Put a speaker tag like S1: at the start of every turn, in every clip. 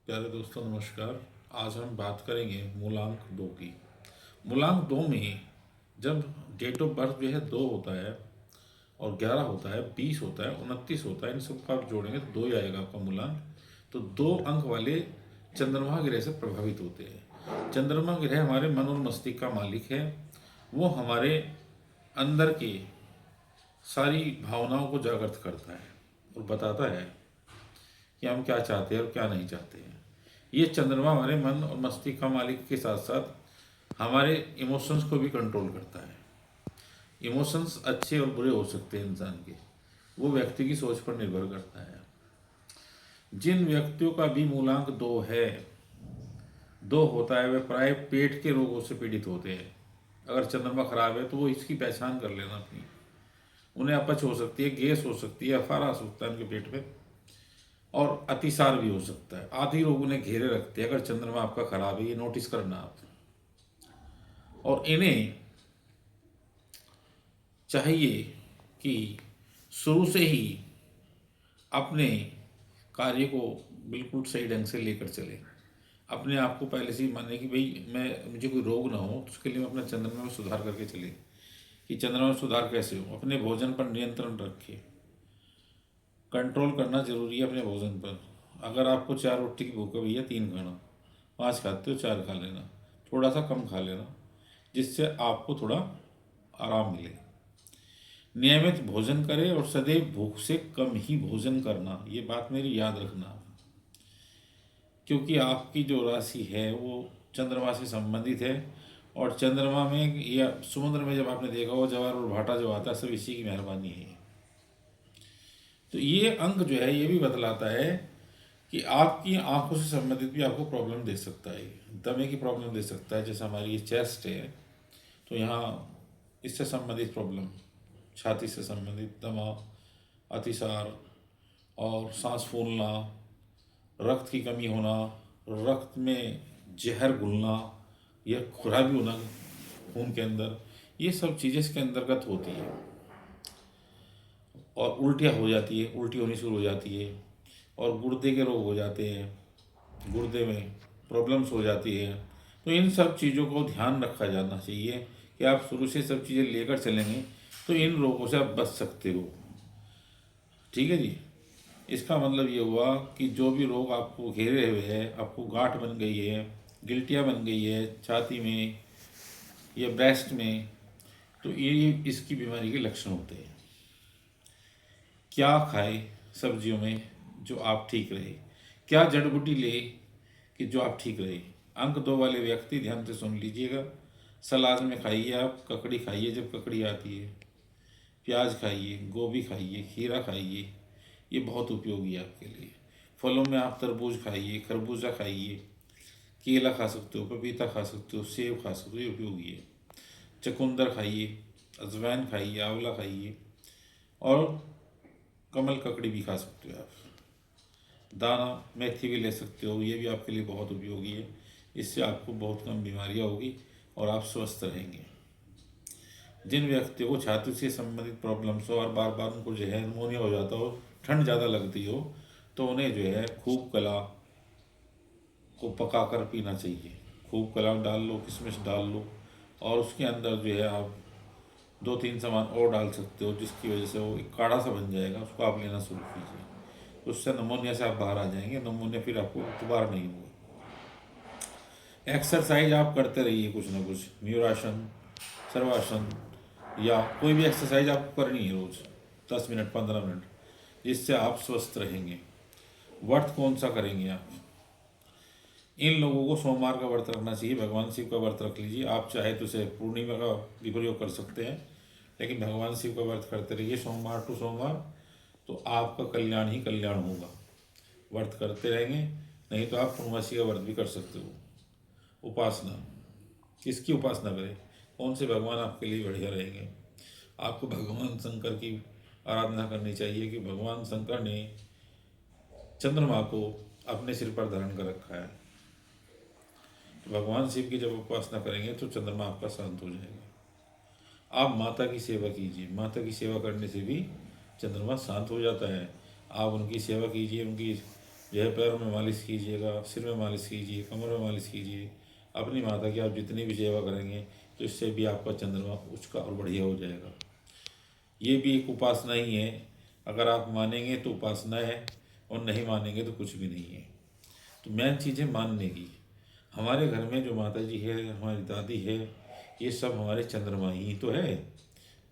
S1: प्यारे दोस्तों नमस्कार। आज हम बात करेंगे मूलांक दो की। मूलांक दो में जब डेट ऑफ बर्थ जो है दो होता है और 11 होता है, 20 होता है, 29 होता है, इन सबको आप जोड़ेंगे तो दो ही आएगा आपका मूलांक। तो दो अंक वाले चंद्रमा ग्रह से प्रभावित होते हैं। चंद्रमा ग्रह हमारे मन और मस्तिष्क का मालिक है। वो हमारे अंदर की सारी भावनाओं को जागृत करता है और बताता है कि हम क्या चाहते हैं और क्या नहीं चाहते हैं। ये चंद्रमा हमारे मन और मस्तिष्क का मालिक के साथ साथ हमारे इमोशंस को भी कंट्रोल करता है। इमोशंस अच्छे और बुरे हो सकते हैं इंसान के, वो व्यक्ति की सोच पर निर्भर करता है। जिन व्यक्तियों का भी मूलांक दो है, दो होता है, वे प्राय पेट के रोगों से पीड़ित होते हैं। अगर चंद्रमा खराब है तो वो इसकी पहचान कर लेना अपनी। उन्हें अपच हो सकती है, गैस हो सकती है, अफारा हो सकता है उनके पेट में, और अतिसार भी हो सकता है। आदि रोग उन्हें घेरे रखते हैं अगर चंद्रमा आपका खराब है, ये नोटिस करना आप। और इन्हें चाहिए कि शुरू से ही अपने कार्य को बिल्कुल सही ढंग से लेकर चले। अपने आप को पहले से ही माने कि भाई मुझे कोई रोग ना हो, तो उसके लिए मैं अपना चंद्रमा में सुधार करके चले। कि चंद्रमा में सुधार कैसे हो? अपने भोजन पर नियंत्रण रखे। कंट्रोल करना जरूरी है अपने भोजन पर। अगर आपको 4 रोटी की भूख है भैया, 3 खाना। 5 खाते हो, 4 खा लेना। थोड़ा सा कम खा लेना, जिससे आपको थोड़ा आराम मिले। नियमित भोजन करें और सदैव भूख से कम ही भोजन करना, ये बात मेरी याद रखना। क्योंकि आपकी जो राशि है वो चंद्रमा से संबंधित है। और चंद्रमा में या समुद्र में जब आपने देखा हो जवार और भाटा जो आता है, सब इसी की मेहरबानी है। तो ये अंक जो है ये भी बतलाता है कि आपकी आंखों से संबंधित भी आपको प्रॉब्लम दे सकता है। दमे की प्रॉब्लम दे सकता है। जैसे हमारी ये चेस्ट है, तो यहाँ इससे संबंधित प्रॉब्लम, छाती से संबंधित दमा, अतिसार और सांस फूलना, रक्त की कमी होना, रक्त में जहर घुलना या खराबी होना खून के अंदर, ये सब चीज़ें इसके अंतर्गत होती है। और उल्टियाँ हो जाती है, उल्टी होनी शुरू हो जाती है, और गुर्दे के रोग हो जाते हैं, गुर्दे में प्रॉब्लम्स हो जाती है। तो इन सब चीज़ों को ध्यान रखा जाना चाहिए कि आप शुरू से सब चीज़ें लेकर चलेंगे तो इन रोगों से आप बच सकते हो। ठीक है जी। इसका मतलब ये हुआ कि जो भी रोग आपको घेरे हुए हैं, आपको गांठ बन गई है, गिल्टियाँ बन गई है छाती में या ब्रेस्ट में, तो ये इसकी बीमारी के लक्षण होते हैं। क्या खाए सब्जियों में जो आप ठीक रहे, क्या जड़ बूटी ले कि जो आप ठीक रहे। अंक दो वाले व्यक्ति ध्यान से सुन लीजिएगा। सलाद में खाइए, आप ककड़ी खाइए जब ककड़ी आती है, प्याज खाइए, गोभी खाइए, खीरा खाइए, ये बहुत उपयोगी है आपके लिए। फलों में आप तरबूज खाइए, खरबूजा खाइए, केला खा सकते हो, पपीता खा सकते हो, सेब खा सकते हो, ये उपयोगी है। चुकंदर खाइए, अजवाइन खाइए, आंवला खाइए, और कमल ककड़ी भी खा सकते हो आप। दाना मेथी भी ले सकते हो, ये भी आपके लिए बहुत उपयोगी है। इससे आपको बहुत कम बीमारियाँ होगी और आप स्वस्थ रहेंगे। जिन व्यक्तियों को छाती से संबंधित प्रॉब्लम्स हो और बार बार उनको जो है निमोनिया हो जाता हो, ठंड ज़्यादा लगती हो, तो उन्हें जो है खूब कला को पका कर पीना चाहिए। खूब कला डाल लो, किशमिश डाल लो, और उसके अंदर जो है आप 2-3 सामान और डाल सकते हो, जिसकी वजह से वो एक काढ़ा सा बन जाएगा। उसको आप लेना शुरू कीजिए, उससे नमोनिया से आप बाहर आ जाएंगे। नमोनिया फिर आपको दोबारा नहीं होगा। एक्सरसाइज आप करते रहिए, कुछ ना कुछ न्यूरासन, सर्वासन, या कोई भी एक्सरसाइज आपको करनी है रोज़ 10 मिनट 15 मिनट, जिससे आप स्वस्थ रहेंगे। व्रत कौन सा करेंगे आप? इन लोगों को सोमवार का व्रत रखना चाहिए। भगवान शिव का व्रत रख लीजिए। आप चाहे तो उसे पूर्णिमा का भी प्रयोग कर सकते हैं, लेकिन भगवान शिव का व्रत करते रहिए सोमवार टू सोमवार, तो आपका कल्याण ही कल्याण होगा। व्रत करते रहेंगे। नहीं तो आप पूर्णमासी का व्रत भी कर सकते हो। उपासना, किसकी उपासना करें? कौन से भगवान आपके लिए बढ़िया रहेंगे? आपको भगवान शंकर की आराधना करनी चाहिए कि भगवान शंकर ने चंद्रमा को अपने सिर पर धारण कर रखा है। तो भगवान शिव की जब उपासना करेंगे तो चंद्रमा आपका शांत हो जाएगा। आप माता की सेवा कीजिए। माता की सेवा करने से भी चंद्रमा शांत हो जाता है। आप उनकी सेवा कीजिए, उनकी जो है पैरों में मालिश कीजिएगा, सिर में मालिश कीजिए, कमर में मालिश कीजिए। अपनी माता की आप जितनी भी सेवा करेंगे तो इससे भी आपका चंद्रमा उच्च का और बढ़िया हो जाएगा। ये भी एक उपासना ही है। अगर आप मानेंगे तो उपासना है, और नहीं मानेंगे तो कुछ भी नहीं है। तो मेन चीज़ है मानने की। हमारे घर में जो माता जी है, हमारी दादी है, ये सब हमारे चंद्रमा ही तो है।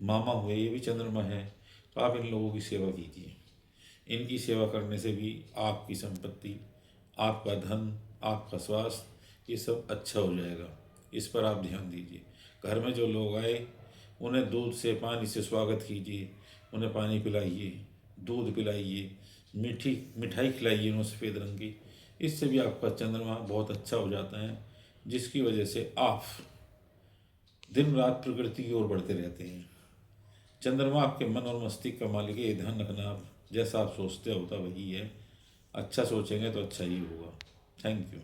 S1: मामा हुए ये भी चंद्रमा है। तो आप इन लोगों की सेवा कीजिए। इनकी सेवा करने से भी आपकी संपत्ति, आपका धन, आपका स्वास्थ्य, ये सब अच्छा हो जाएगा। इस पर आप ध्यान दीजिए। घर में जो लोग आए उन्हें दूध से, पानी से स्वागत कीजिए। उन्हें पानी पिलाइए, दूध पिलाइए, मीठी मिठाई खिलाइए उन्हें सफ़ेद रंग की। इससे भी आपका चंद्रमा बहुत अच्छा हो जाता है, जिसकी वजह से आप दिन रात प्रकृति की ओर बढ़ते रहते हैं। चंद्रमा आपके मन और मस्तिष्क का मालिक है। ये ध्यान रखना। आप जैसा आप सोचते होता वही है। अच्छा सोचेंगे तो अच्छा ही होगा। Thank you.